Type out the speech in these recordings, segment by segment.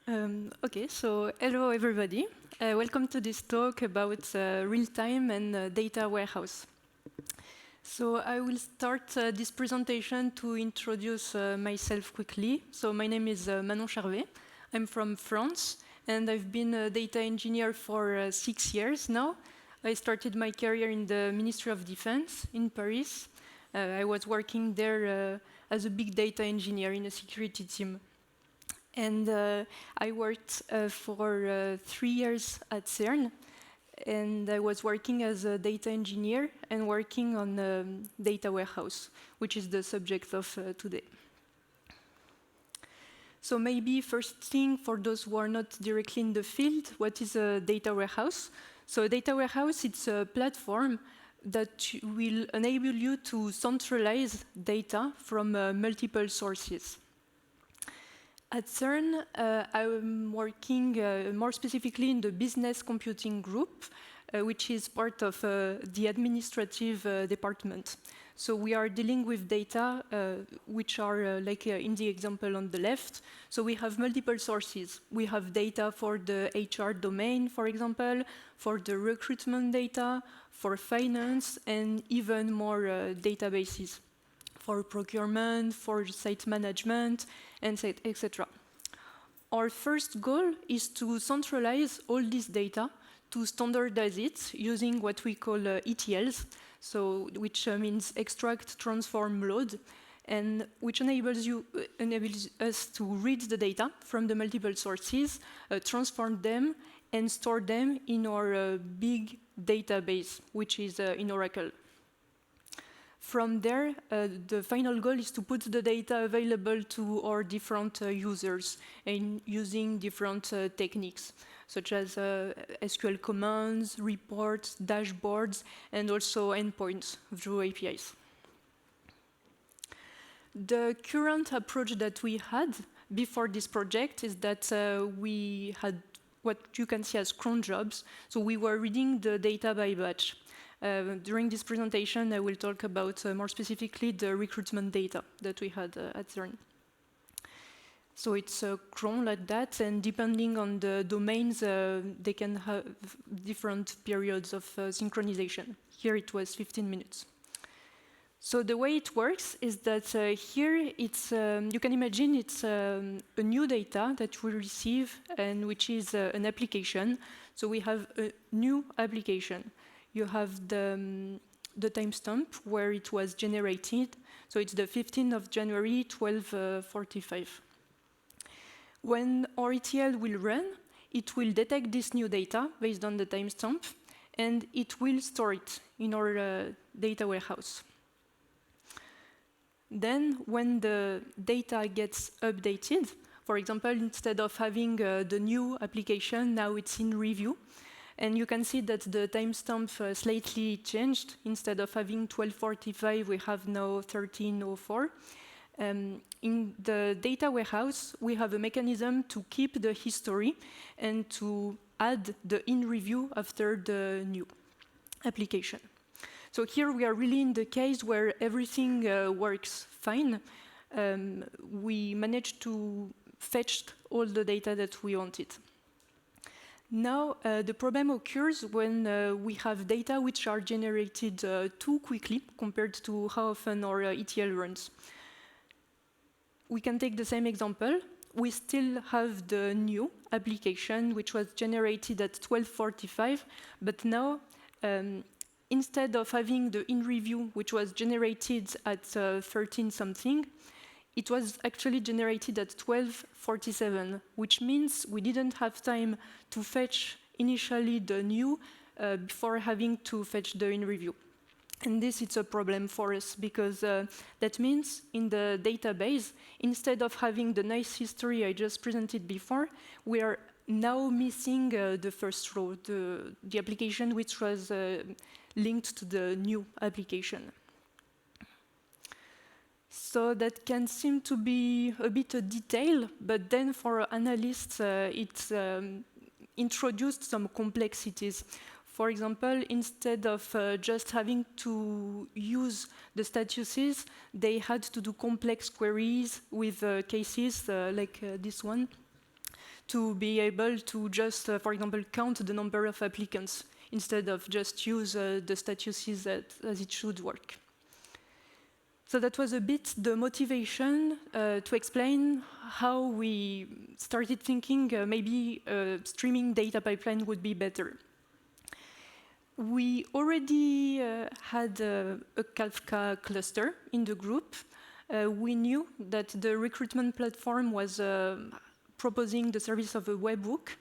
Okay, so hello everybody. Welcome to this talk about real-time and data warehouse. So I will start this presentation to introduce myself quickly. So my name is Manon Charvet. I'm from France, and I've been a data engineer for 6 years now. I started my career in the Ministry of Defense in Paris. I was working there as a big data engineer in a security team. And I worked for 3 years at CERN, and I was working as a data engineer and working on data warehouse, which is the subject of today. So maybe first thing, for those who are not directly in the field, what is a data warehouse? So a data warehouse, it's a platform that will enable you to centralize data from multiple sources. At CERN, I'm working more specifically in the business computing group, which is part of the administrative department. So we are dealing with data which are like in the example on the left. So we have multiple sources. We have data for the HR domain, for example, for the recruitment data, for finance, and even more databases for procurement, for site management, and etc. Our first goal is to centralize all this data, to standardize it using what we call ETLs, so which means extract, transform, load, and which enables us to read the data from the multiple sources, transform them, and store them in our big database, which is in Oracle. From there, the final goal is to put the data available to our different users and using different techniques, such as SQL commands, reports, dashboards, and also endpoints through APIs. The current approach that we had before this project is that we had what you can see as cron jobs. So we were reading the data by batch. During this presentation, I will talk about more specifically the recruitment data that we had at CERN. So it's a cron like that, and depending on the domains, they can have different periods of synchronization. Here it was 15 minutes. So the way it works is that here it's you can imagine it's a new data that we receive, and which is an application. So we have a new application. You have the timestamp where it was generated. So it's the 15th of January, 12:45. When our ETL will run, it will detect this new data based on the timestamp, and it will store it in our data warehouse. Then, when the data gets updated, for example, instead of having the new application, now it's in review. And you can see that the timestamp slightly changed. Instead of having 12:45, we have now 13:04. In the data warehouse, we have a mechanism to keep the history and to add the in review after the new application. So here we are really in the case where everything works fine. We managed to fetch all the data that we wanted. Now, the problem occurs when we have data which are generated too quickly compared to how often our ETL runs. We can take the same example. We still have the new application which was generated at 12:45, but now, instead of having the in review which was generated at 13 something, it was actually generated at 12:47, which means we didn't have time to fetch initially the new before having to fetch the in review. And this is a problem for us because that means in the database, instead of having the nice history I just presented before, we are now missing the first row, the application which was linked to the new application. So that can seem to be a bit a detail, but then for analysts, it introduced some complexities. For example, instead of just having to use the statuses, they had to do complex queries with cases like this one to be able to just, for example, count the number of applicants instead of just use the statuses as it should work. So that was a bit the motivation to explain how we started thinking maybe a streaming data pipeline would be better. We already had a Kafka cluster in the group. We knew that the recruitment platform was proposing the service of a webhook,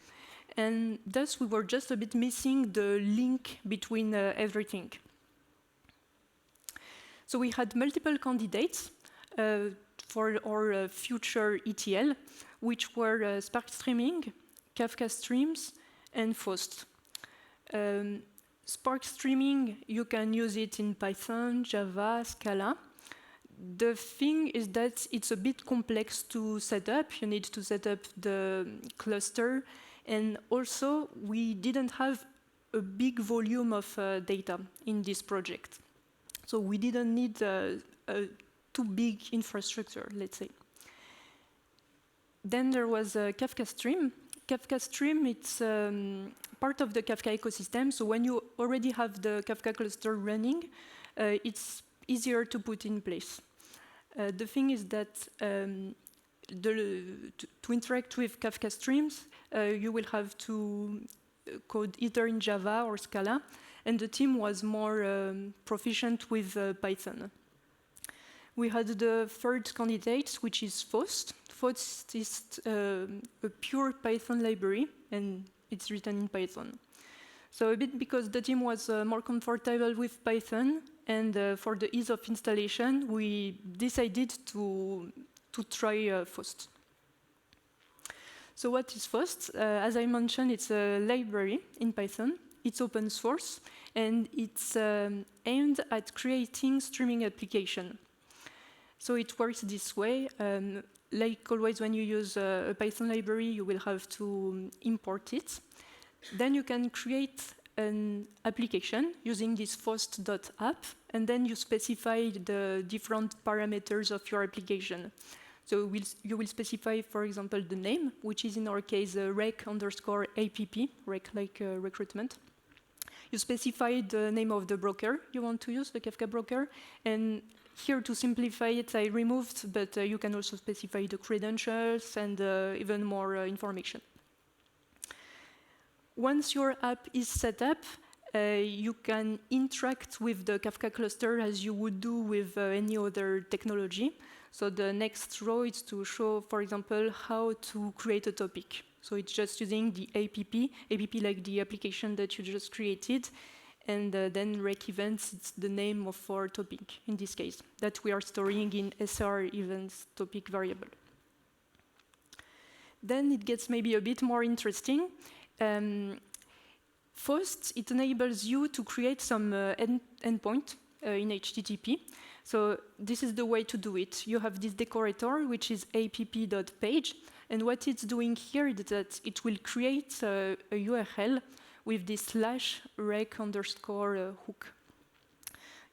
and thus we were just a bit missing the link between everything. So we had multiple candidates for our future ETL, which were Spark Streaming, Kafka Streams, and Faust. Spark Streaming, you can use it in Python, Java, Scala. The thing is that it's a bit complex to set up. You need to set up the cluster. And also, we didn't have a big volume of data in this project. So we didn't need a too big infrastructure, let's say. Then there was Kafka Stream. Kafka Stream, it's part of the Kafka ecosystem. So when you already have the Kafka cluster running, it's easier to put in place. The thing is that to interact with Kafka Streams, you will have to code either in Java or Scala, and the team was more proficient with Python. We had the third candidate, which is Faust. Faust is a pure Python library, and it's written in Python. So a bit because the team was more comfortable with Python, and for the ease of installation, we decided to try Faust. So what is Faust? As I mentioned, it's a library in Python. It's open source, and it's aimed at creating streaming application. So it works this way. Like always, when you use a Python library, you will have to import it. Then you can create an application using this Faust.app, and then you specify the different parameters of your application. So you will specify, for example, the name, which is in our case rec_app, rec like recruitment. You specify the name of the broker you want to use, the Kafka broker, and here to simplify it, I removed, but you can also specify the credentials and even more information. Once your app is set up, you can interact with the Kafka cluster as you would do with any other technology. So the next row is to show, for example, how to create a topic. So it's just using the app like the application that you just created, and then rec events, it's the name of our topic, in this case, that we are storing in SR events topic variable. Then it gets maybe a bit more interesting. First, it enables you to create some endpoint in HTTP. So this is the way to do it. You have this decorator, which is app.page, and what it's doing here is that it will create a URL with this /rec_hook.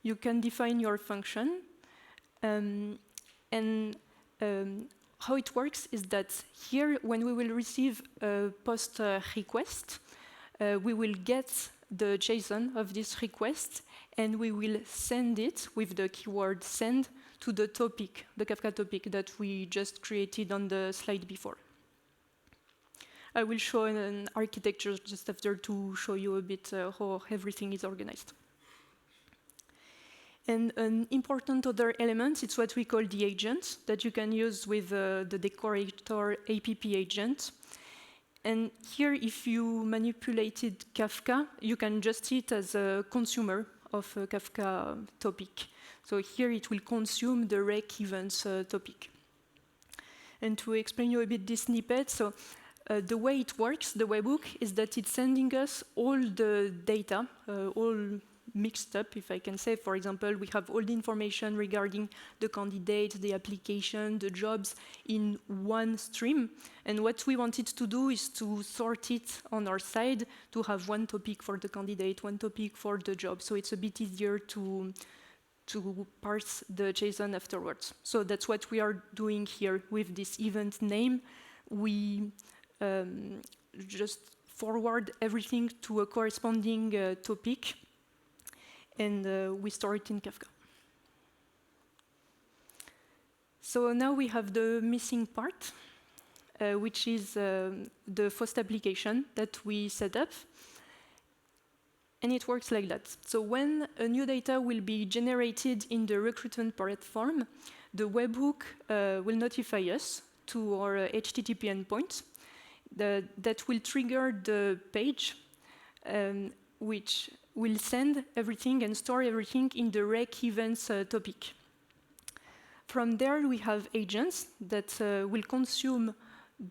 You can define your function, and how it works is that here, when we will receive a post request, we will get the JSON of this request, and we will send it with the keyword send to the topic, the Kafka topic that we just created on the slide before. I will show an architecture just after to show you a bit how everything is organized. And an important other element, it's what we call the agent that you can use with the decorator app agent. And here, if you manipulated Kafka, you can just see it as a consumer of a Kafka topic. So here it will consume the rec events topic. And to explain you a bit this snippet, so the way it works, the webhook, is that it's sending us all the data, all mixed up, if I can say. For example, we have all the information regarding the candidate, the application, the jobs in one stream. And what we wanted to do is to sort it on our side to have one topic for the candidate, one topic for the job. So it's a bit easier to parse the JSON afterwards. So that's what we are doing here with this event name. We just forward everything to a corresponding topic, and we store it in Kafka. So now we have the missing part, which is the Faust application that we set up. And it works like that. So when a new data will be generated in the recruitment platform, the webhook will notify us to our HTTP endpoint that will trigger the page, which will send everything and store everything in the rec events topic. From there, we have agents that will consume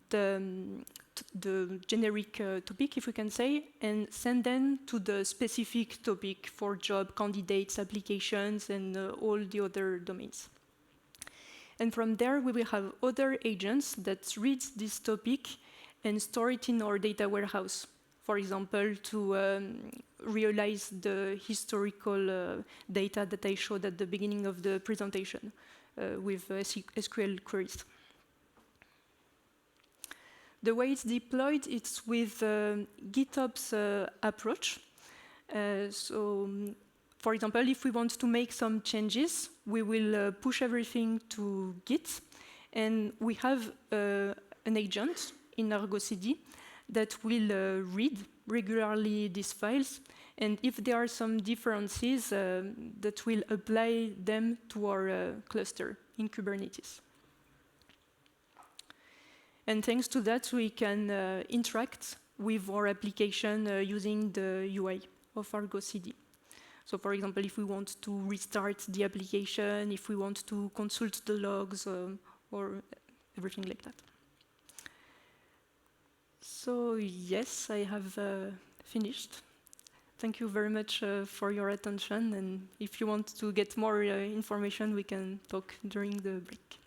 the generic topic, if we can say, and send them to the specific topic for job, candidates, applications, and all the other domains. And from there, we will have other agents that read this topic and store it in our data warehouse. For example, to realize the historical data that I showed at the beginning of the presentation with SQL queries. The way it's deployed, it's with GitOps approach. For example, if we want to make some changes, we will push everything to Git, and we have an agent in Argo CD that will read regularly these files, and if there are some differences, that will apply them to our cluster in Kubernetes. And thanks to that, we can interact with our application using the UI of Argo CD. So for example, if we want to restart the application, if we want to consult the logs, or everything like that. So yes, I have finished. Thank you very much for your attention. And if you want to get more information, we can talk during the break.